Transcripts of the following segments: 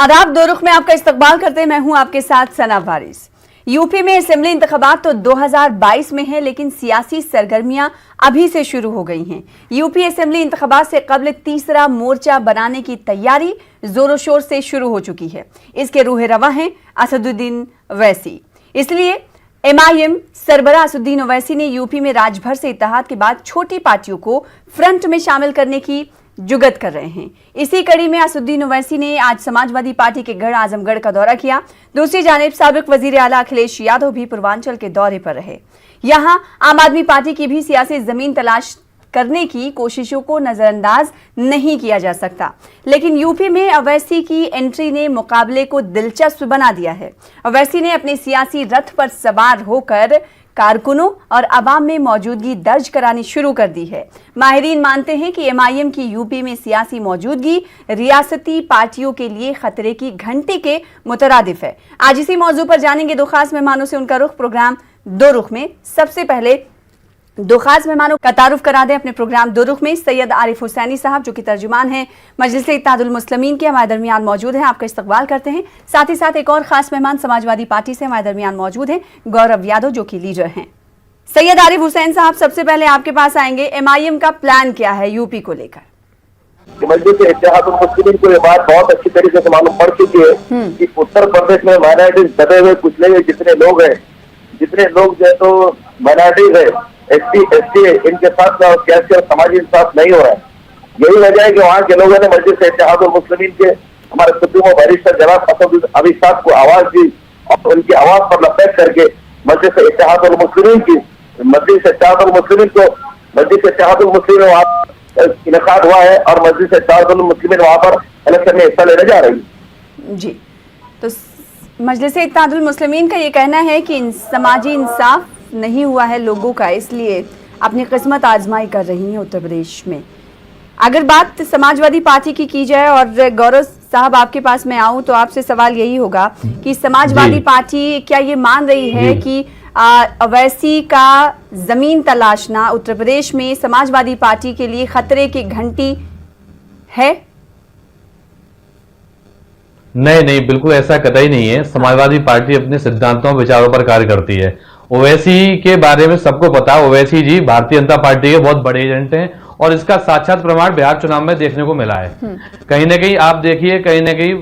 आदाब, दो रुख में आपका इस्तकबाल करते हैं। मैं हूं आपके साथ सना वारिस। यूपी में असेंबली इंतखाबात तो 2022 में है, लेकिन सियासी सरगर्मियां अभी से शुरू हो गई हैं। यूपी असेंबली इंतखाबात से कबल तीसरा मोर्चा बनाने की तैयारी जोरों शोर से शुरू हो चुकी है। इसके रूह रवा हैं असदुद्दीन ओवैसी। इसलिए एमआईएम सरबराह असदुद्दीन ओवैसी ने यूपी में राज्यभर से इत्तेहाद के बाद छोटी पार्टियों को फ्रंट में शामिल करने की जुगत कर रहे हैं। इसी कड़ी में असदुद्दीन ओवैसी ने आज समाजवादी पार्टी के गढ़ आजमगढ़ का दौरा किया। दूसरी जानिब साबिक वजीर आला अखिलेश यादव भी पूर्वांचल के दौरे पर रहे। यहां आम आदमी पार्टी की भी सियासी जमीन तलाश करने की कोशिशों को नजरअंदाज नहीं किया जा सकता, लेकिन यूपी में ओवैसी की एंट्री ने मुकाबले को दिलचस्प बना दिया है। ओवैसी ने अपने सियासी रथ पर सवार होकर कारकुनों और अवाम में मौजूदगी दर्ज करानी शुरू कर दी है। माहिरीन मानते हैं कि एमआईएम की यूपी में सियासी मौजूदगी रियासती पार्टियों के लिए खतरे की घंटी के मुतरादिफ है। आज इसी मौजू पर जानेंगे दो खास मेहमानों से उनका रुख। प्रोग्राम दो रुख में सबसे पहले दो खास मेहमानों का तारुफ करा दें। अपने प्रोग्राम दो रुख में सैयद आरिफ हुसैनी साहब, जो कि तर्जुमान हैं मजलिस इत्तेहादुल मुस्लिमीन के, हमारे दरमियान मौजूद हैं। आपका इस्तकबाल करते हैं। साथ ही साथ एक और खास मेहमान समाजवादी पार्टी से हमारे दरमियान मौजूद हैं, गौरव यादव, जो कि लीडर हैं। सैयद आरिफ हुसैन साहब, सबसे पहले आपके पास आएंगे। एमआईएम का प्लान क्या है यूपी को लेकर? मजलिस इत्तेहादुल मुस्लिमीन को ये बात बहुत अच्छी तरीके से मालूम पड़ चुकी है कि उत्तर प्रदेश में माइनॉरिटीज दबे हुए कुचले हुए जितने लोग जो है तो माइनॉरिटीज है, एसटी इनके साथ सियासी और समाजी इंसाफ नहीं हो रहा है। यही वजह है कि वहाँ के लोगों ने मजलिस इत्तेहादुल मुस्लिमीन के हमारे सुप्रीमो बैरिस्टर जनाब असदुद्दीन ओवैसी साहब को आवाज दी और उनकी आवाज पर लपेट करके मजलिस इत्तेहादुल मुस्लिमीन वहाँ इनेकाद हुआ है और मजलिस इत्तेहादुल मुस्लिमीन वहाँ पर इलेक्शन में हिस्सा लेने जा रही है। जी, तो मजलिस इत्तेहादुल मुस्लिमीन का ये कहना है कि समाजी इंसाफ नहीं हुआ है लोगों का, इसलिए अपनी किस्मत आजमाई कर रही है उत्तर प्रदेश में। अगर बात समाजवादी पार्टी की जाए और गौरव साहब आपके पास मैं आऊं तो आपसे सवाल यही होगा कि समाजवादी पार्टी क्या ये मान रही है कि ओवैसी का जमीन तलाशना उत्तर प्रदेश में समाजवादी पार्टी के लिए खतरे की घंटी है? नहीं, बिल्कुल ऐसा कतई नहीं है। समाजवादी पार्टी अपने सिद्धांतों विचारों पर कार्य करती है। ओवैसी के बारे में सबको पता है। ओवैसी जी भारतीय जनता पार्टी के बहुत बड़े एजेंट हैं और इसका साक्षात प्रमाण बिहार चुनाव में देखने को मिला है। कहीं ना कहीं आप देखिए, कहीं ना कहीं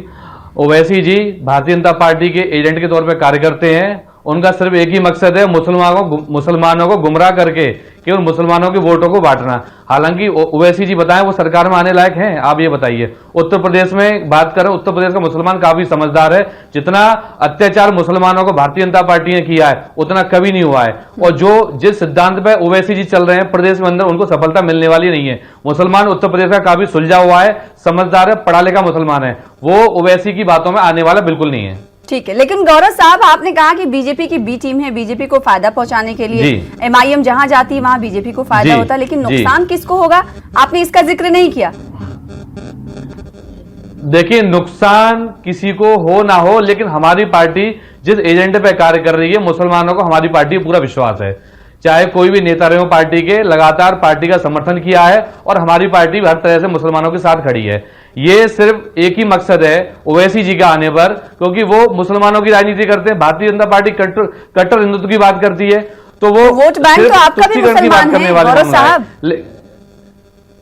ओवैसी जी भारतीय जनता पार्टी के एजेंट के तौर पर कार्य करते हैं। उनका सिर्फ एक ही मकसद है, मुसलमानों को गुमराह करके केवल मुसलमानों के वोटों को बांटना। हालांकि ओवैसी जी बताएं वो सरकार में आने लायक हैं? आप ये बताइए। उत्तर प्रदेश में बात करें, उत्तर प्रदेश का मुसलमान काफी समझदार है। जितना अत्याचार मुसलमानों को भारतीय जनता पार्टी ने किया है उतना कभी नहीं हुआ है। और जिस सिद्धांत पे ओवैसी जी चल रहे हैं प्रदेश में अंदर, उनको सफलता मिलने वाली नहीं है। मुसलमान उत्तर प्रदेश का काफी सुलझा हुआ है, समझदार है, पढ़ा लिखा मुसलमान है। वो ओवैसी की बातों में आने वाला बिल्कुल नहीं है। ठीक है, लेकिन गौरव साहब आपने कहा कि बीजेपी की बी टीम है, बीजेपी को फायदा पहुंचाने के लिए एमआईएम जहां जाती है वहां बीजेपी को फायदा होता है, लेकिन नुकसान किसको होगा? आपने इसका जिक्र नहीं किया। देखिए, नुकसान किसी को हो ना हो, लेकिन हमारी पार्टी जिस एजेंडे पे कार्य कर रही है, मुसलमानों को हमारी पार्टी पूरा विश्वास है। चाहे कोई भी नेता रहे हो पार्टी के, लगातार पार्टी का समर्थन किया है और हमारी पार्टी हर तरह से मुसलमानों के साथ खड़ी है। ये सिर्फ एक ही मकसद है ओवैसी जी का आने पर, क्योंकि वो मुसलमानों की राजनीति करते हैं। भारतीय जनता पार्टी कट्टर हिंदुत्व की बात करती है, तो वो वोट बैंक तो आपका भी मुसलमान है गौरव साहब।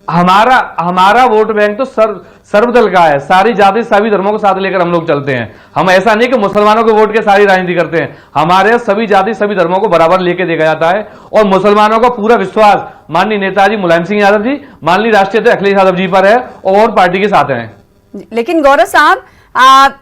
हमारा वोट बैंक तो सर्वदल का है। सारी जाति सभी धर्मों को साथ लेकर हम लोग चलते हैं। हम ऐसा नहीं कि मुसलमानों के वोट के सारी राजनीति करते हैं। हमारे सभी जाति सभी धर्मों को बराबर लेके देखा जाता है और मुसलमानों का पूरा विश्वास माननीय नेताजी मुलायम सिंह यादव जी, माननीय राष्ट्रीय अध्यक्ष अखिलेश यादव जी पर है और पार्टी के साथ हैं। लेकिन गौरव साहब,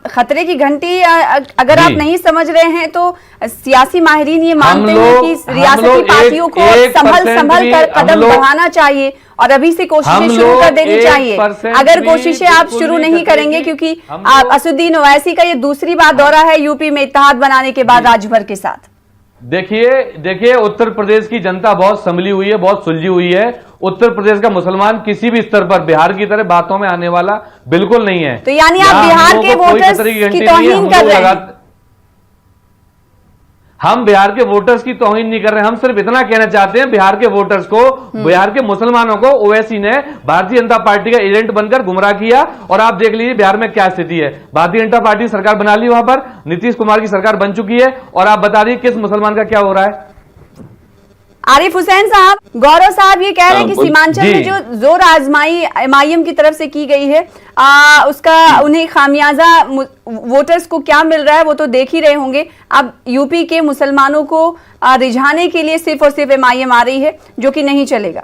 खतरे की घंटी अगर आप नहीं समझ रहे हैं तो सियासी माहिरीन ये मानते हैं कि रियासती पार्टियों को संभल कर कदम बढ़ाना चाहिए और अभी से कोशिशें शुरू कर देनी चाहिए। अगर कोशिशें आप शुरू नहीं करेंगे, क्योंकि असदुद्दीन ओवैसी का ये दूसरी बार दौरा है यूपी में इत्तेहाद बनाने के बाद राज्यभर के साथ। देखिए उत्तर प्रदेश की जनता बहुत संभली हुई है, बहुत सुलझी हुई है। उत्तर प्रदेश का मुसलमान किसी भी स्तर पर बिहार की तरह बातों में आने वाला बिल्कुल नहीं है। तो यानी आप बिहार के वोटर्स की तौहीन कर रहे हैं? हम बिहार के वोटर्स की तौहीन नहीं कर रहे हैं। हम सिर्फ इतना कहना चाहते हैं बिहार के वोटर्स को, बिहार के मुसलमानों को ओवैसी ने भारतीय जनता पार्टी का एजेंट बनकर गुमराह किया। और आप देख लीजिए बिहार में क्या स्थिति है। भारतीय जनता पार्टी सरकार बना ली, वहां पर नीतीश कुमार की सरकार बन चुकी है, और आप बता दीजिए किस मुसलमान का क्या हो रहा है। आरिफ हुसैन साहब, गौरव साहब ये कह रहे हैं कि सीमांचल में जो जोर आजमाई एमआईएम की तरफ से की गई है, उसका उन्हें खामियाजा वोटर्स को क्या मिल रहा है वो तो देख ही रहे होंगे। अब यूपी के मुसलमानों को रिझाने के लिए सिर्फ और सिर्फ एमआईएम आ रही है, जो कि नहीं चलेगा।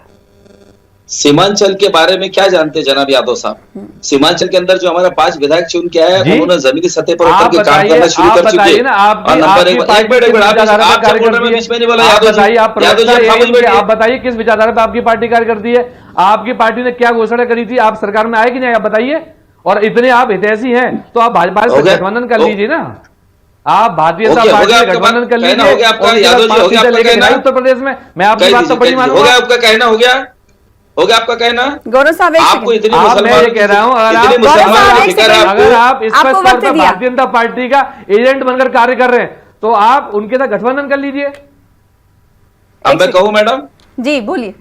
सीमांचल के बारे में क्या जानते हैं जनाब यादव साहब? सीमांचल के अंदर जो हमारा 5 विधायक चुन के आया है, उन्होंने जमीनी सतह पर उतर के काम करना शुरू कर चुके हैं। और नंबर एक बीच में नहीं बोला आप बताइए किस विचारधारा पर आपकी पार्टी कार्य करती है? आपकी पार्टी ने क्या घोषणा करी थी? आप सरकार में आए कि नहीं, आप बताइए। और इतने आप हितैषी हैं तो आप भाजपा से गठबंधन कर लीजिए ना। आप भारतीय जनता पार्टी से गठबंधन कर लीजिए उत्तर प्रदेश में। मैं आपकी बात तो बड़ी मानूंगा। आपका कहना हो गया आपका कहना। गौरव साहब आपको इतनी मुसलमान कह रहा हूं, अगर आप इस पर भारतीय जनता पार्टी का एजेंट बनकर कार्य कर रहे हैं तो आप उनके साथ गठबंधन कर लीजिए। अब मैं कहूं मैडम? जी बोलिए।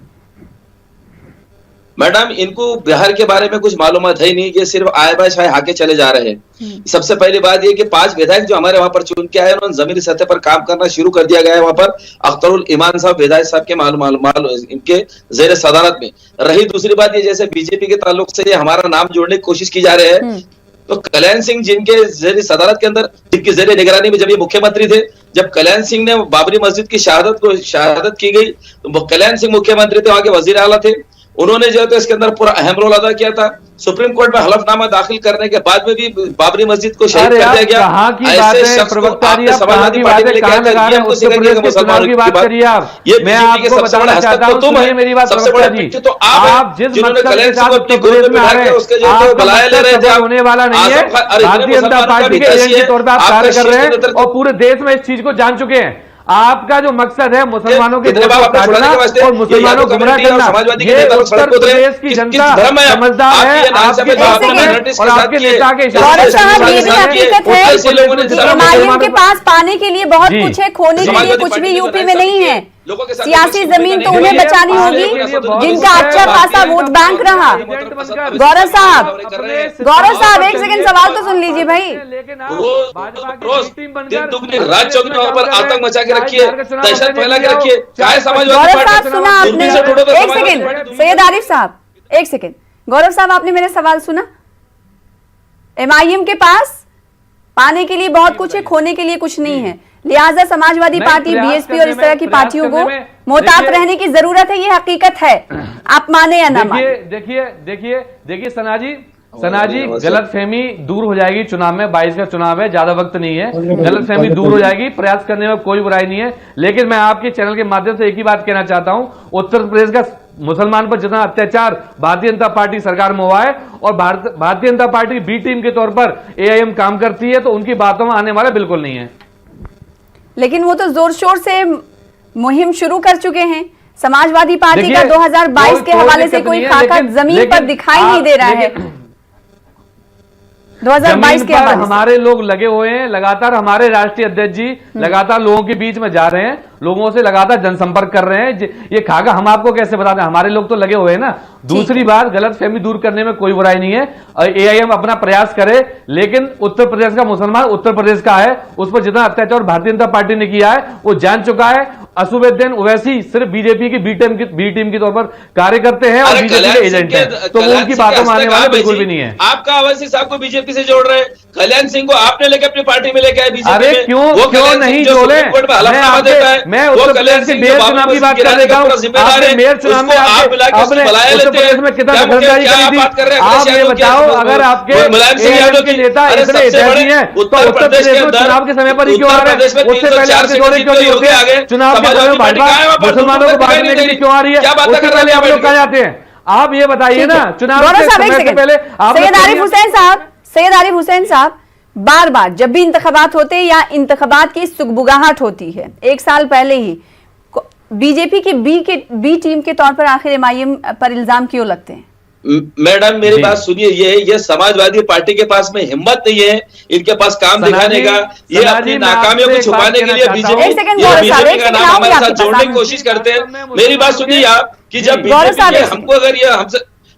मैडम, इनको बिहार के बारे में कुछ मालूमात है ही नहीं, ये सिर्फ आए बाय छाए हाके चले जा रहे हैं। सबसे पहली बात ये कि 5 विधायक जो हमारे वहां पर चुन के आए, उन्होंने जमीनी सतह पर काम करना शुरू कर दिया गया है। वहां पर अख्तरुल ईमान साहब विधायक साहब के इनके जेर सदारत में रही। दूसरी बात ये, जैसे बीजेपी के ताल्लुक से हमारा नाम जोड़ने की कोशिश की जा रहे हैं, तो कल्याण सिंह जिनके जेर सदारत के अंदर, जिनकी जेर निगरानी में जब ये मुख्यमंत्री थे, जब कल्याण सिंह ने बाबरी मस्जिद की शहादत की गई, तो कल्याण सिंह मुख्यमंत्री थे, वहां के वजीर आला थे। उन्होंने जो है इसके अंदर पूरा अहम रोल अदा किया था। सुप्रीम कोर्ट में हलफनामा दाखिल करने के बाद में भी बाबरी मस्जिद को शहीद कर दिया गया। कहां की बात है प्रवक्ता जी, समाजवादी पार्टी में लेकर लगा रहे हैं उत्तर प्रदेश के चुनाव की बात करिए आप। मैं आपको बताना चाहता हूं, सुनिए मेरी बात प्रवक्ता जी, तो आप जिस मकसद के साथ उत्तर प्रदेश में आ रहे हैं, आपका मकसद होने वाला नहीं है। भारतीय जनता पार्टी के एजेंट के तौर पर आप कार्य कर रहे हैं और पूरे देश में इस चीज को जान चुके हैं। आपका जो मकसद है मुसलमानों के वोट को काटना और मुसलमानों को गुमराह करना, ये उत्तर प्रदेश की जनता समझदार है। आपके और आपके नेता के एमआईएम के पास पाने के लिए बहुत कुछ है, खोने के लिए कुछ भी यूपी में नहीं है। सियासी जमीन तो उन्हें बचानी होगी जिनका अच्छा खासा वोट बैंक रहा। गौरव साहब, एक सेकंड सवाल तो सुन लीजिए भाई। राज चौधरी पर आतंक मचा के रखिए, दहशत फैला के रखिए। गौरव साहब सुना आपने? एक सेकंड सैयद आरिफ साहब, एक सेकंड। गौरव साहब आपने मेरा सवाल सुना? एमआईएम के पास पाने के लिए बहुत कुछ है, खोने के लिए कुछ नहीं है, लिहाजा समाजवादी पार्टी, बीएसपी और इस तरह की पार्टियों को मोहतात रहने की जरूरत है। ये हकीकत है, आप माने या ना माने। देखिए सना जी गलतफहमी दूर हो जाएगी। चुनाव में 22 का चुनाव है, ज्यादा वक्त नहीं है, गलतफहमी दूर हो जाएगी। प्रयास करने में कोई बुराई नहीं है। लेकिन मैं आपके चैनल के माध्यम से एक ही बात कहना चाहता हूं, उत्तर प्रदेश का मुसलमान पर जितना अत्याचार भारतीय जनता पार्टी सरकार में हुआ है और Bharatiya Janata party B team के तौर पर एआईएम काम करती है, तो उनकी बातों में आने वाला बिल्कुल नहीं है। लेकिन वो तो जोर शोर से मुहिम शुरू कर चुके हैं। समाजवादी पार्टी का 2022 के हवाले से कोई खाका जमीन पर दिखाई नहीं दे रहा है। 2022 के हवाले हमारे लोग लगे हुए हैं, लगातार हमारे राष्ट्रीय अध्यक्ष जी लगातार लोगों के बीच में जा रहे हैं, लोगों से लगातार जनसंपर्क कर रहे हैं। ये खाका हम आपको कैसे बताते हैं? हमारे लोग तो लगे हुए हैं ना। दूसरी बात, गलतफहमी दूर करने में कोई बुराई नहीं है, एआईएम अपना प्रयास करे, लेकिन उत्तर प्रदेश का मुसलमान उत्तर प्रदेश का है, उस पर जितना अत्याचार भारतीय जनता पार्टी ने किया है वो जान चुका है। असुबेद्दीन ओवैसी सिर्फ बीजेपी की बी टीम के तौर पर कार्य करते हैं और बीजेपी के एजेंट हैं, तो वो उनकी बातों में आने वाले बिल्कुल भी नहीं है। आपका ओवैसी साहब को बीजेपी से जोड़ रहे हैं, कल्याण सिंह को आपने लेकर अपनी पार्टी में लेके आए बीजेपी। अरे क्यों नहीं जोड़े? मैं उत्तर प्रदेश के मेयर चुनाव की बात कर रहा हूँ। आपने मेयर चुनाव में उत्तर प्रदेश में कितना दखलंदाजी करी थी? आप ये बताओ, अगर आपके के नेता इतने हितैषी हैं तो उत्तर प्रदेश में चुनाव के समय पर ही क्यों आ रहे हैं? उससे पहले आपके दौरे क्यों नहीं होते? चुनाव के समय भाजपा मुसलमानों को बांटने के लिए क्यों आ रही है? उससे पहले आप लोग कहाँ जाते हैं? आप ये बताइए ना। चुनाव से पहले सैयद आरिफ हुसैन साहब, बार बार जब भी इंतखाबात होते हैं या इंतखाबात की सुगबुगाहट होती है, एक साल पहले ही बीजेपी की बी टीम के तौर पर आखिर एमआईएम पर इल्जाम क्यों लगते हैं? मैडम मेरी जी। बात सुनिए, ये समाजवादी पार्टी के पास में हिम्मत नहीं है इनके पास काम दिखाने का। ये अपनी नाकामियों को छुपाने के लिए बीजेपी का नाम हमारे साथ जोड़ने की कोशिश करते हैं। मेरी बात सुनिए आप, कि जब बीजेपी हमको अगर ये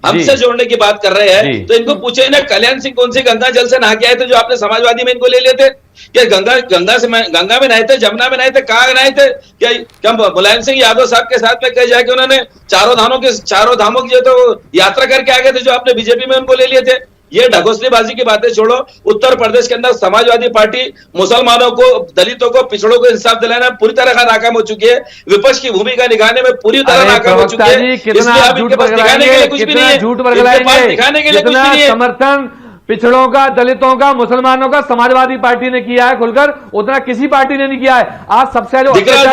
हमसे जोड़ने की बात कर रहे हैं तो इनको पूछे ना, कल्याण सिंह कौन सी गंगा जल से नहा के आए थे जो आपने समाजवादी में इनको ले लेते? क्या गंगा में नहाए थे, जमुना में नहाए थे, कहाँ नहाए थे? क्या मुलायम सिंह यादव साहब के साथ में कह जाए कि उन्होंने चारों धामों की जो तो यात्रा करके आ गए थे जो आपने बीजेपी में उनको ले लिए थे? ये ढकोसलेबाजी की बातें छोड़ो। उत्तर प्रदेश के अंदर समाजवादी पार्टी मुसलमानों को, दलितों को, पिछड़ों को इंसाफ दिलाने में पूरी तरह नाकाम हो चुकी है। विपक्ष की भूमिका निभाने में पूरी तरह नाकाम हो चुकी है। इसलिए आप इनके पास दिखाने के लिए कुछ भी नहीं है। इनके पास दिखाने के लिए कुछ भी नहीं है। समर्थन पिछड़ों का, दलितों का, मुसलमानों का समाजवादी पार्टी ने किया है खुलकर, उतना किसी पार्टी ने नहीं किया है। आज सबसे जो दिख रहा है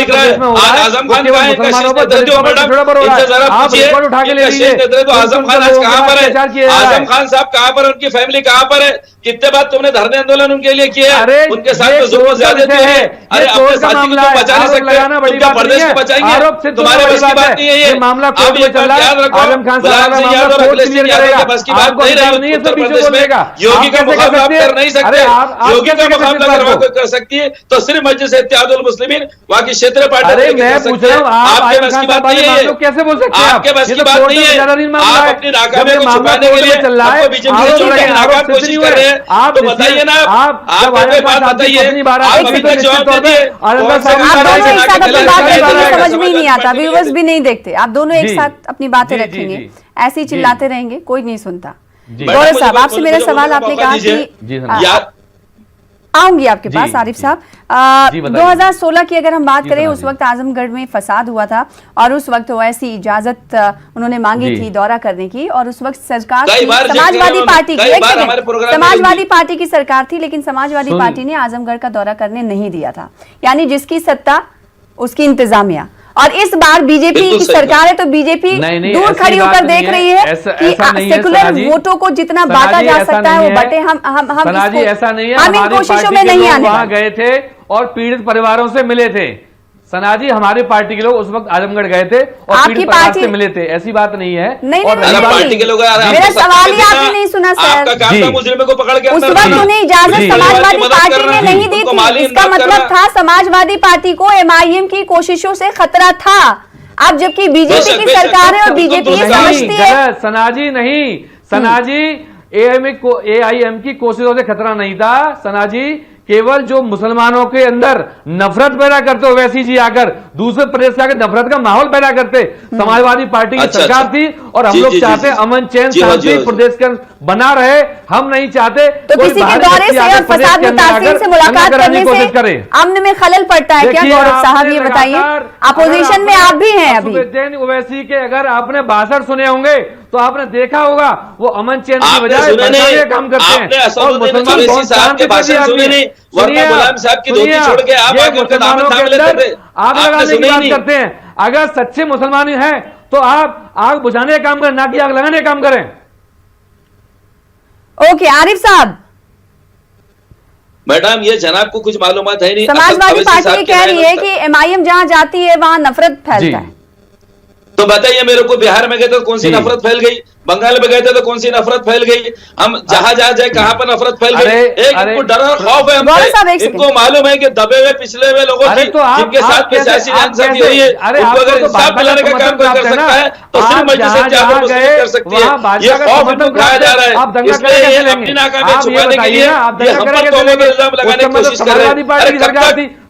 आजम खान का है, मुसलमानों पर, दलितों पर, पिछड़ों पर हो रहा है। आप रिकॉर्ड उठा के ले लीजिए, तो आजम खान आज कहां पर है? आजम खान साहब कहां पर, उनकी फैमिली कहां पर है? कितने बार तुमने धरने आंदोलन उनके लिए किए? उनके साथ में जुल्म ज्यादती है। अरे अपने साथी को तो बचा नहीं सकते, तुम प्रदेश को बचाएंगे? तुम्हारे बस की बात नहीं है ये मामला। आप ये बात याद रखो, मुलायम सिंह यादव, अखिलेश सिंह यादव के बस की बात नहीं रही उत्तर प्रदेश में। योगी का मुकाबला आप कर नहीं सकते। योगी का मुकाबला करवा कोई कर सकती है तो सिर्फ मजलिस इत्तेहादुल मुस्लिमीन, वहाँ की क्षेत्रीय पार्टी कर सकते हैं। आपके बस की बात नहीं है, कैसे बोल सकते हैं? आपके बस की बात नहीं है। आप अपनी नाकामियों को छुपाने के लिए आपको बीजेपी से जोड़ने की नाकाम कोशिश कर रहे हैं। आप तो बताइए ना, आप कोई बात बताइए। आप अभी तक जवाब दे दिए। समझ में ही नहीं आता, व्यूअर्स भी नहीं देखते। आप दोनों एक साथ अपनी बातें रखेंगे, ऐसे ही चिल्लाते रहेंगे, कोई नहीं सुनता। गौरव साहब, आपसे मेरा सवाल, आपने कहा कि आऊंगी आपके पास आरिफ साहब। 2016 की अगर हम बात करें, उस वक्त आजमगढ़ में फसाद हुआ था और उस वक्त ओवैसी इजाजत उन्होंने मांगी थी दौरा करने की, और उस वक्त सरकार समाजवादी पार्टी की सरकार थी, लेकिन समाजवादी पार्टी ने आजमगढ़ का दौरा करने नहीं दिया था। यानी जिसकी सत्ता उसकी इंतजामिया। और इस बार बीजेपी की सरकार है तो बीजेपी दूर खड़ी होकर देख रही है कि सेकुलर वोटों को जितना बांटा जा सकता है वो बटे। ऐसा नहीं है, हम इन कोशिशों में नहीं आने वहां गए थे और पीड़ित परिवारों से मिले थे। सनाजी, हमारी पार्टी के लोग उस वक्त आजमगढ़ गए थे और पीड़ित परिवार से मिले थे, ऐसी बात नहीं है। नहीं, पार्टी के लोग, मेरा सवाल ही आपने नहीं सुना सर। मुजरिम को पकड़ के उस वक्त उन्हें इजाजत समाजवादी पार्टी ने नहीं दी थी। इसका मतलब था समाजवादी पार्टी को एमआईएम की कोशिशों से खतरा था। अब जबकि बीजेपी की सरकार है और बीजेपी ये समझती है। सनाजी नहीं, सनाजी एआईएम की कोशिशों से खतरा नहीं था। सनाजी केवल जो मुसलमानों के अंदर नफरत पैदा करते ओवैसी जी आकर दूसरे प्रदेश से आकर नफरत का माहौल पैदा करते, समाजवादी पार्टी की सरकार थी और हम लोग चाहते अमन चैन शांति प्रदेश का बना रहे। हम नहीं चाहते तो किसी के दौरे से और फसाद मुतासिर से मुलाकात करने से अमन में खलल पड़ता है क्या? गौरव साहब ये बताइए, अपोजिशन में आप भी हैं अभी। ओवैसी के अगर आपने भाषण सुने होंगे तो आपने देखा होगा वो अमन चैन की बजाय काम करते हैं और मुसलमान साहब के भाषण सुने नहीं, वरना गुलाम साहब की धोती छोड़ के आप आगे उनका दामन थाम लेते थे। आग लगाने की बात करते हैं। अगर सच्चे मुसलमान हैं तो आप आग बुझाने का काम करें, ना कि आग लगाने का काम करें। ओके आरिफ साहब। मैडम ये जनाब को कुछ मालूमात है नहीं। समाजवादी पार्टी कह रही है कि एमआईएम जहां जाती है वहां नफरत फैलता है। तो बताइए मेरे को, बिहार में गए तो कौन सी नफरत फैल गई? बंगाल में गए थे तो कौन सी नफरत फैल गई? हम जहां जाए कहां पर नफरत फैल गई? इनको डर और खौफ है हमसे। इनको मालूम है कि दबे हुए पिछले हुए लोगों की जिनके साथ में सियासी जानसाजी हुई है, उनको अगर इंसाफ दिलाने का काम कोई कर सकता है तो सिर्फ मजलिस इत्तेहादुल मुस्लिमीन कर सकती है। ये खौफ इनको खाया जा रहा है, इसलिए ये अपनी नाकामी छुपाने के लिए ये हम पर तोहमत का इल्जाम लगाने की कोशिश कर रहे हैं।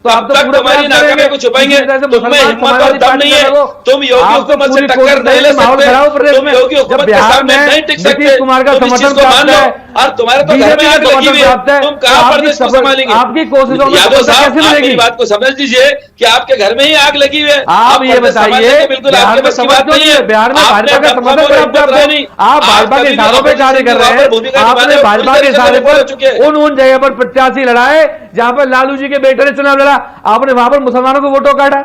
कब तक तुम्हारी नाकामी को छुपाएंगे? तुम्हें हिम्मत और दम नहीं है, तुम योगी हुकूमत से टक्कर नहीं ले सकते, तुम योगी हुकूमत के सामने नहीं टिक सकते। कुमार का समर्थन मान लो और तुम्हारे तो घर में आग लगी हुई है, तुम कहां प्रदेश को संभालेंगे? आपकी कोशिशों में यादव साहब आप मेरी बात को समझ लीजिए कि आपके घर में ही आग लगी हुई है। आप ये बताइए, बिल्कुल आपके बस की बात नहीं है। बिहार में भाजपा का समर्थन प्राप्त करते हैं, आप भाजपा के इशारों पर कार्य कर रहे हैं। आपने भाजपा के इशारे पर उन जगह पर प्रत्याशी लड़ाए जहां पर लालू जी के बेटे ने चुनाव लड़ा, आपने वहां पर मुसलमानों को वोटों काटा।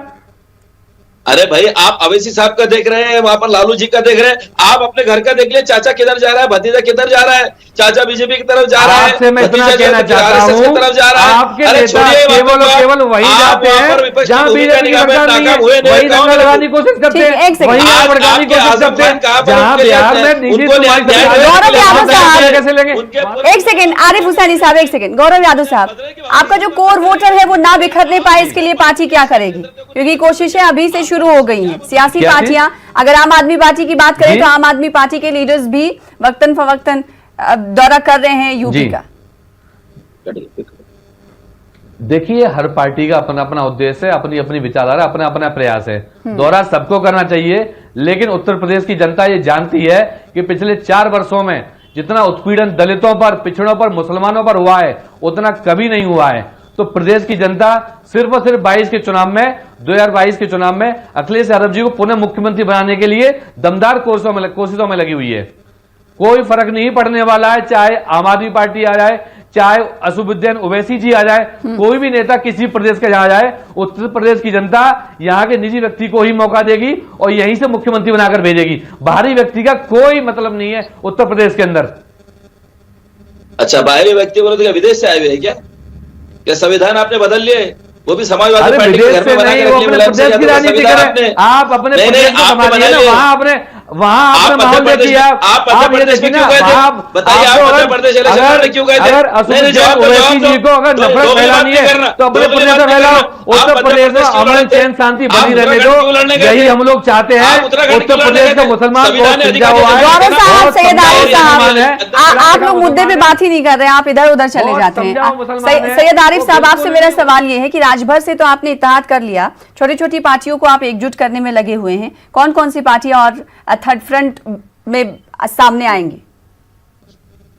अरे भाई, आप अवैसी साहब का देख रहे हैं, वहां पर लालू जी का देख रहे हैं, आप अपने घर का देख ले, चाचा किधर जा रहा है, भतीजा किधर जा रहा है, चाचा बीजेपी की तरफ जा रहा है, आपसे मैं इतना कहना चाहता हूं, आपके नेता केवल वही जाते हैं जहां बीजेपी की सरकार नहीं है, वही दंगा लगाने की कोशिश करते हैं, वही आग भड़काने की कोशिश करते हैं, जहां बिहार में नीतीश कुमार कैसे लेंगे। एक सेकंड आरिफ हुसैनी साहब, एक सेकंड गौरव यादव साहब, आपका जो कोर वोटर है वो ना बिखरने पाए, इसके लिए पार्टी क्या करेगी? क्योंकि कोशिशें अभी से शुरू हो गई हैं सियासी पार्टियां, अगर आम आदमी पार्टी की बात करें तो आम आदमी पार्टी के लीडर्स भी वक्तन फवक्तन दौरा कर रहे हैं यूपी का। देखिए, हर पार्टी का अपना अपना उद्देश्य है, अपनी अपनी विचारधारा, अपना अपना प्रयास है, दौरा सबको करना चाहिए, लेकिन उत्तर प्रदेश की जनता ये जानती है कि पिछले 4 वर्षों में जितना उत्पीड़न दलितों पर, पिछड़ों पर, मुसलमानों पर हुआ है उतना कभी नहीं हुआ है। तो प्रदेश की जनता सिर्फ और सिर्फ 2022 के चुनाव में अखिलेश यादव जी को पुनः मुख्यमंत्री बनाने के लिए दमदार कोशिशों में लगी हुई है। कोई फर्क नहीं पड़ने वाला है, चाहे आम आदमी पार्टी आ जाए, चाहे असुद्दीन ओवैसी जी आ जाए, कोई भी नेता किसी प्रदेश का आ जाए, उत्तर प्रदेश की जनता यहां के निजी व्यक्ति को ही मौका देगी और यहीं से मुख्यमंत्री बनाकर भेजेगी। बाहरी व्यक्ति का कोई मतलब नहीं है उत्तर प्रदेश के अंदर। अच्छा, बाहरी व्यक्ति बोलो तो विदेश से आए हुए हैं क्या? संविधान आपने बदल लिए? वो भी समाजवादी पार्टी के घर में बना के प्रदेश की राजनीति करें, आप अपने प्रदेश को संभालिए ना, वहां आपने माहौल देखिए, आप ये देखिए ना, बताइए आप मध्य प्रदेश इलेक्शन लड़ने क्यों गए थे? अगर ओवैसी जी को अगर नफरत फैलानी है तो अपने प्रदेश में फैलाओ, उत्तर प्रदेश में अमन चैन शांति बनी रहने दो, यही हम लोग चाहते हैं। उत्तर प्रदेश का मुसलमान आप लोग मुद्दे पे बात ही नहीं कर रहे हैं, आप इधर उधर चले जाते हैं। सैयद आरिफ साहब, आपसे मेरा सवाल ये है कि राजभर से तो आपने इत्तेहाद कर लिया, छोटी छोटी पार्टियों को आप एकजुट करने में लगे हुए हैं, कौन कौन सी पार्टियां और थर्ड फ्रंट में सामने आएंगी?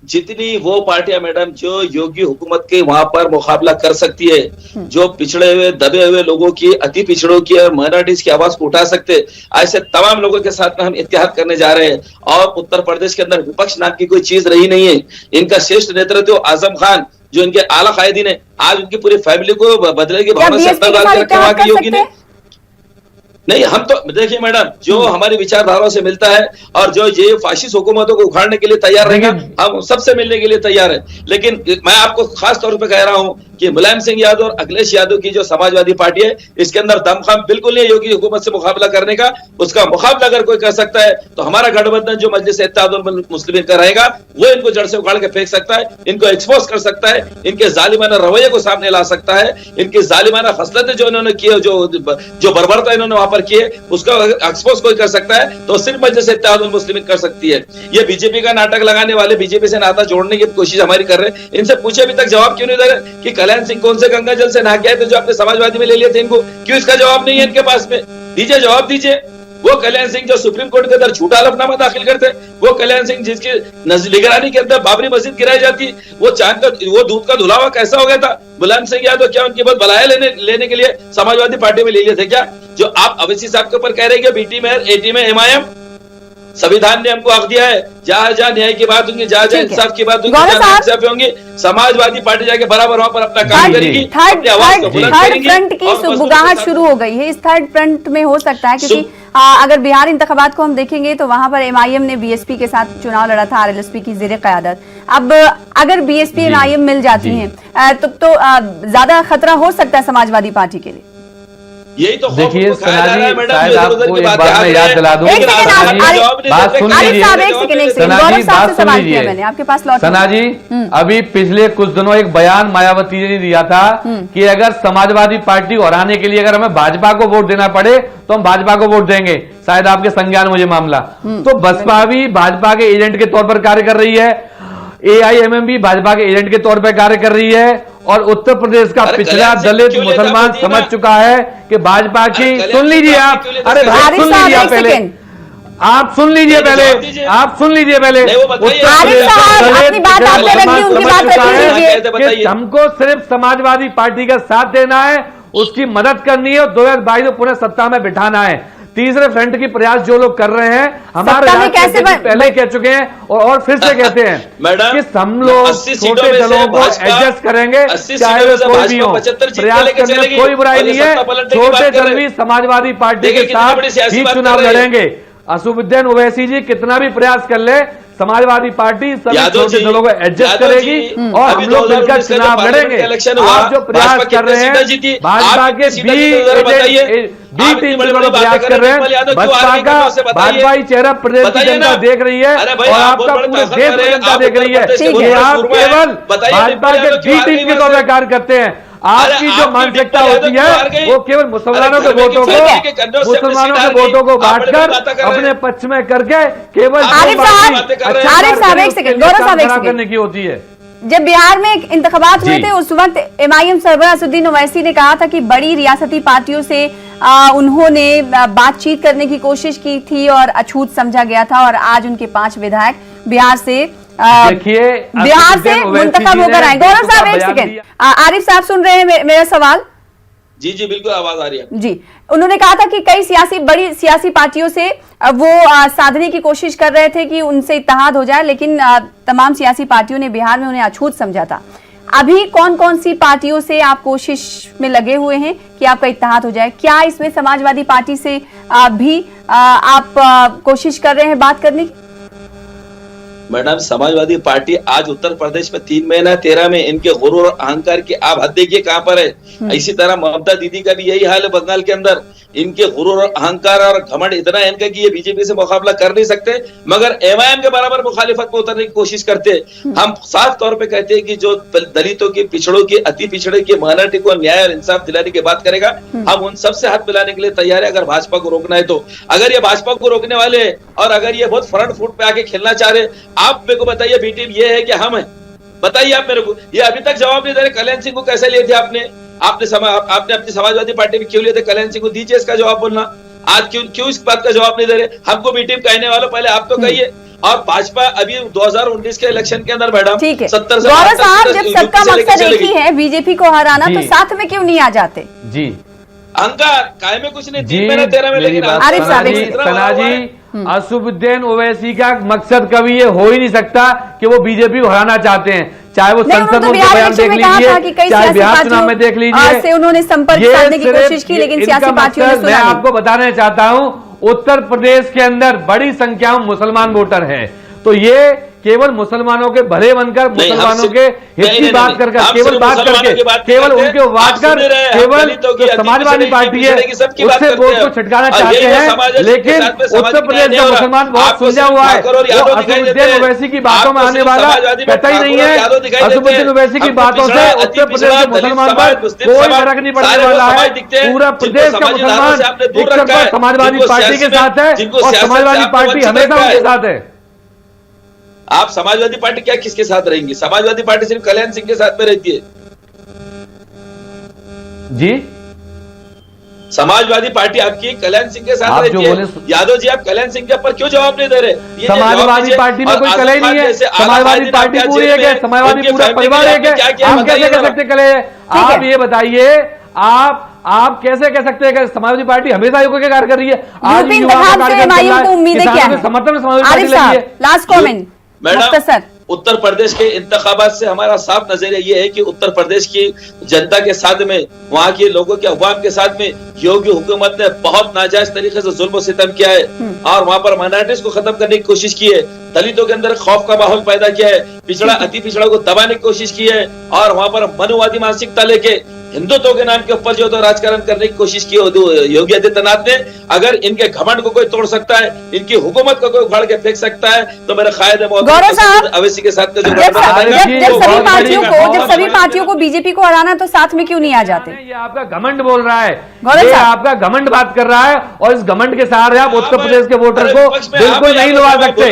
जितनी वो पार्टियां मैडम जो योगी हुकूमत के वहां पर मुकाबला कर सकती है, जो पिछड़े हुए दबे हुए लोगों की, अति पिछड़ों की और माइनॉरिटीज की आवाज को उठा सकते, ऐसे तमाम लोगों के साथ में हम इत्तेहाद करने जा रहे हैं। और उत्तर प्रदेश के अंदर विपक्ष नाम की कोई चीज रही नहीं है। इनका श्रेष्ठ नेतृत्व आजम खान, जो इनके आला कायदीन है, आज उनकी पूरी फैमिली को बदले की भावना से डाल के रखा वहां की योगी ने। नहीं, हम तो देखिए मैडम, जो हमारी विचारधाराओं से मिलता है और जो ये फाशिस्ट हुकूमतों को उखाड़ने के लिए तैयार रहेगा, हम सबसे मिलने के लिए तैयार है। लेकिन मैं आपको खास तौर पे कह रहा हूं कि मुलायम सिंह यादव और अखिलेश यादव की जो समाजवादी पार्टी है, इसके अंदर दमखम बिल्कुल नहीं है योगी हुकूमत से मुकाबला करने का। उसका मुकाबला अगर कोई कर सकता है तो हमारा गठबंधन जो मजलिस इत्तेहादुल मुस्लिमीन का रहेगा, वो इनको जड़ से उखाड़ के फेंक सकता है, इनको एक्सपोज कर सकता है, इनके जालिमाना रवैये को सामने ला सकता है, इनकी जालिमाना खसलतें जो इन्होंने की, जो बर्बरता इन्होंने वहां पर किए, उसका एक्सपोज कोई कर सकता है तो सिर्फ मजलिस इत्तेहादुल मुस्लिमीन कर सकती है। ये बीजेपी का नाटक लगाने वाले, बीजेपी से नाता जोड़ने की कोशिश हमारी कर रहे हैं। इनसे पूछे अभी तक जवाब क्यों नहीं दे रहे कि कल्याण सिंह कौन से गंगा जल से नहा के आए थे जो आपने समाजवादी में ले लिए थे, इनको क्यों इसका जवाब नहीं है इनके पास में? दीजिए, जवाब दीजिए। वो कल्याण सिंह जो सुप्रीम कोर्ट के अंदर झूठा हलफनामा दाखिल करते, वो कल्याण सिंह जिसकी निगरानी के अंदर बाबरी मस्जिद गिराई जाती, वो चांद का वो दूध का धुलावा कैसा हो गया था? मुलायम सिंह यादव क्या उनकी बहुत बलाया लेने के लिए समाजवादी पार्टी में ले लिए थे क्या? जो आप अवैसी साहब के ऊपर कह रहे हैं कि बीटी में, एटी में एमआईएम, संविधान ने हमको हक दिया है, जहां जहां न्याय की बात होंगी, जहां जहां इंसाफ की बात होंगी, जहां इंसाफ होंगी, समाजवादी पार्टी जाके बराबर वहां पर अपना काम करेगी, अपनी आवाज को बुलंद करेगी। थर्ड फ्रंट की सुगबुगाहट शुरू हो गई है इस थर्ड फ्रंट में, हो सकता है क्योंकि अगर बिहार इंतखाबात को हम देखेंगे तो वहां पर एमआईएम ने बीएसपी के साथ चुनाव लड़ा था, आरएलएसपी की ज़ेरे क़यादत। अब अगर बीएसपी एमआईएम मिल जाती हैं तो ज्यादा खतरा हो सकता है समाजवादी पार्टी के लिए। यही तो देखिए सनाजी, शायद आपको एक बात मैं याद दिला दूं, बात सुन लीजिए मैंने आपके पास लौट। सनाजी, अभी पिछले कुछ दिनों एक बयान मायावती ने दिया था कि अगर समाजवादी पार्टी को हराने के लिए अगर हमें भाजपा को वोट देना पड़े तो हम भाजपा को वोट देंगे। शायद आपके संज्ञान में ये मामला, तो बसपा भी भाजपा के एजेंट के तौर पर कार्य कर रही है, एआईएमएम भी भाजपा के एजेंट के तौर पर कार्य कर रही है, और उत्तर प्रदेश का पिछड़ा दलित मुसलमान समझ चुका है कि भाजपा की, सुन लीजिए आप, अरे भाई सुन लीजिए आप पहले, आप सुन लीजिए पहले, आप सुन लीजिए पहले, हमको सिर्फ समाजवादी पार्टी का साथ देना है, उसकी मदद करनी है और 2022 में पुनः सत्ता में बिठाना है। तीसरे फ्रंट की प्रयास जो लोग कर रहे हैं, हमारे सत्ता में कैसे पहले कह चुके हैं और फिर से कहते हैं मैडम कि हम लोग छोटे दलों को एडजस्ट करेंगे, चाहे वे कोई भी हो। प्रयास करने में कोई बुराई नहीं है। छोटे दल भी समाजवादी पार्टी के साथ ही चुनाव लड़ेंगे। असुद्दीन ओवैसी जी कितना भी प्रयास कर ले, समाजवादी पार्टी सभी छोटे दलों को एडजस्ट करेगी और हम लोग मिलकर चुनाव लड़ेंगे। आप जो प्रयास कर रहे हैं, भाजपा के बी टीम के लोग प्रयास कर रहे हैं, भाजपा ही चेहरा प्रदेश की जनता देख रही है और आपका पूरे देश की जनता देख रही है कि आप केवल भाजपा के बी टीम के तौर पर कार्य करते हैं। आपकी जो मानसिकता होती है वो केवल मुसलमानों के वोटों को बांटकर अपने पक्ष में करके केवल एक सेकंड गौरव साहब, एक सेकंड करने की होती है। जब बिहार में इंतखाबात हुए थे उस वक्त एमआईएम सरबराह असदुद्दीन ओवैसी ने कहा था कि बड़ी रियासती पार्टियों से उन्होंने बातचीत करने की कोशिश की थी और अछूत समझा गया था और आज उनके 5 विधायक बिहार से मुंतखब होकर आए। गौरव साहब एक सेकंड, आरिफ साहब सुन रहे हैं मेरा सवाल? जी जी बिल्कुल आवाज आ रही है जी। उन्होंने कहा था कि कई बड़ी सियासी पार्टियों से वो साधने की कोशिश कर रहे थे कि उनसे इत्तेहाद हो जाए, लेकिन तमाम सियासी पार्टियों ने बिहार में उन्हें अछूत समझा था। अभी कौन कौन सी पार्टियों से आप कोशिश में लगे हुए हैं कि आपका इत्तेहाद हो जाए? क्या इसमें समाजवादी पार्टी से भी आप कोशिश कर रहे हैं बात करने की? मैडम, समाजवादी पार्टी आज उत्तर प्रदेश में 3 महीना 13 में इनके गुरूर और अहंकार की आप हद देखिए कहां पर है। इसी तरह ममता दीदी का भी यही हाल है बंगाल के अंदर। इनके गुरूर और अहंकार और घमंड इतना है इनका कि ये बीजेपी से मुकाबला कर नहीं सकते, मगर एमआईएम के बराबर मुखालिफत में उतरने की कोशिश करते हैं। हम साफ तौर पे कहते हैं कि जो दलितों की, पिछड़ों की, अति पिछड़े की, माइनॉरिटी को न्याय और इंसाफ दिलाने की बात करेगा, हम उन सबसे हाथ मिलाने के लिए तैयार है अगर भाजपा को रोकना है तो। अगर ये भाजपा को रोकने वाले और अगर ये बहुत फ्रंट फुट पे आके खेलना चाह रहे, आप मेरे को बताइए बी टीम ये है कि हम है? बताइए आप मेरे को। ये अभी तक जवाब नहीं दे रहे। कल्याण सिंह को कैसे लिए थे आपने अपनी समाजवादी पार्टी में क्यों लिए थे? कल्याण सिंह को दीजिए इसका जवाब बोलना। आज क्यों इस बात का जवाब नहीं दे रहे? हमको बी टीम कहने वालों पहले आप तो कहिए। और भाजपा अभी 2019 के इलेक्शन के अंदर मैडम 70 से गौरव साहब, जब सबका मकसद एक ही है बीजेपी को हराना, तो साथ में क्यों नहीं आ जाते? जी अहंकार काय में कुछ नहीं। 3 महीने 13 में, लेकिन असुद्दीन ओवैसी का मकसद कभी ये हो ही नहीं सकता कि वो बीजेपी को हराना चाहते हैं। चाहे वो संसद में बयान देख लीजिए, चाहे बिहार चुनाव में देख लीजिए, से उन्होंने संपर्क साधने की कोशिश की, लेकिन सियासी पार्टियों ने सुना नहीं। मैं आपको बताना चाहता हूं, उत्तर प्रदेश के अंदर बड़ी संख्या में मुसलमान वोटर हैं, तो ये केवल मुसलमानों के भले बनकर, मुसलमानों के हित की बात कर केवल बात करके, केवल उनके बात कर, केवल जो समाजवादी पार्टी है उससे वोट को छिटकाना चाहते हैं। लेकिन उत्तर प्रदेश का मुसलमान बहुत सुलझा हुआ है। वो असुद्दीन ओवैसी की बातों में आने वाला कहता ही नहीं है। असुद्दीन ओवैसी की बातों से उत्तर प्रदेश के मुसलमान पर कोई फर्क नहीं पड़ने वाला है। पूरा प्रदेश का मुसलमान एक तरफ समाजवादी पार्टी के साथ है और समाजवादी पार्टी हमेशा उनके साथ है। आप समाजवादी पार्टी क्या किसके साथ रहेंगे? समाजवादी पार्टी सिर्फ कल्याण सिंह के साथ में रहती है जी। समाजवादी पार्टी आपकी कल्याण सिंह के साथ रहती है। यादव जी, आप कल्याण सिंह के ऊपर क्यों जवाब नहीं दे रहे? समाजवादी पार्टी में कोई कलह नहीं है। समाजवादी पार्टी पूरी है, समाजवादी पूरा परिवार है। आप कैसे कह सकते कलह? आप ये बताइए, आप कैसे कह सकते हैं कि समाजवादी पार्टी हमेशा युवा के कार्य कर रही है? आज last comment madam, Uttar Pradesh के इंतखाबात से हमारा साफ नजरिया ये है कि उत्तर प्रदेश की जनता के साथ में, वहाँ के लोगों के अवाम के साथ में योगी हुकूमत ने बहुत नाजायज तरीके से जुल्म सितम किया है और वहाँ पर माइनॉरिटीज को खत्म करने की कोशिश की है। दलितों के अंदर खौफ का माहौल पैदा किया है, पिछड़ा अति पिछड़ा को दबाने की कोशिश की है और वहाँ पर मनुवादी मानसिकता लेके हिंदुत्व के नाम के ऊपर जो तो राजकारण करने की कोशिश की योगी आदित्यनाथ ने। अगर इनके घमंड को कोई तोड़ सकता है, इनकी हुकूमत को कोई उखाड़ के फेंक सकता है, तो मेरा ख्याल है अवैसी के साथ जब सभी पार्टियों को बीजेपी को हराना, तो साथ में क्यों नहीं आ जाते? ये आपका घमंड बोल रहा है, ये आपका घमंड बात कर रहा है और इस घमंड के सहारे आप उत्तर प्रदेश के वोटर को बिल्कुल नहीं लुभा सकते।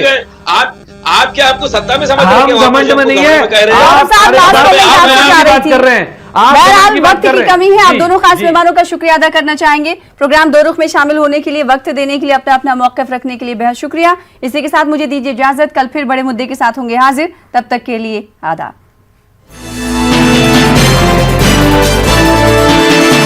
आप क्या आपको सत्ता में समझ घमंड में नहीं है, बात कर रहे हैं। बहरहाल वक्त की कमी है। आप दोनों खास मेहमानों का शुक्रिया अदा करना चाहेंगे। प्रोग्राम दो रुख में शामिल होने के लिए, वक्त देने के लिए, अपना मौक़िफ़ रखने के लिए बेहद शुक्रिया। इसी के साथ मुझे दीजिए इजाजत। कल फिर बड़े मुद्दे के साथ होंगे हाजिर। तब तक के लिए आदाब।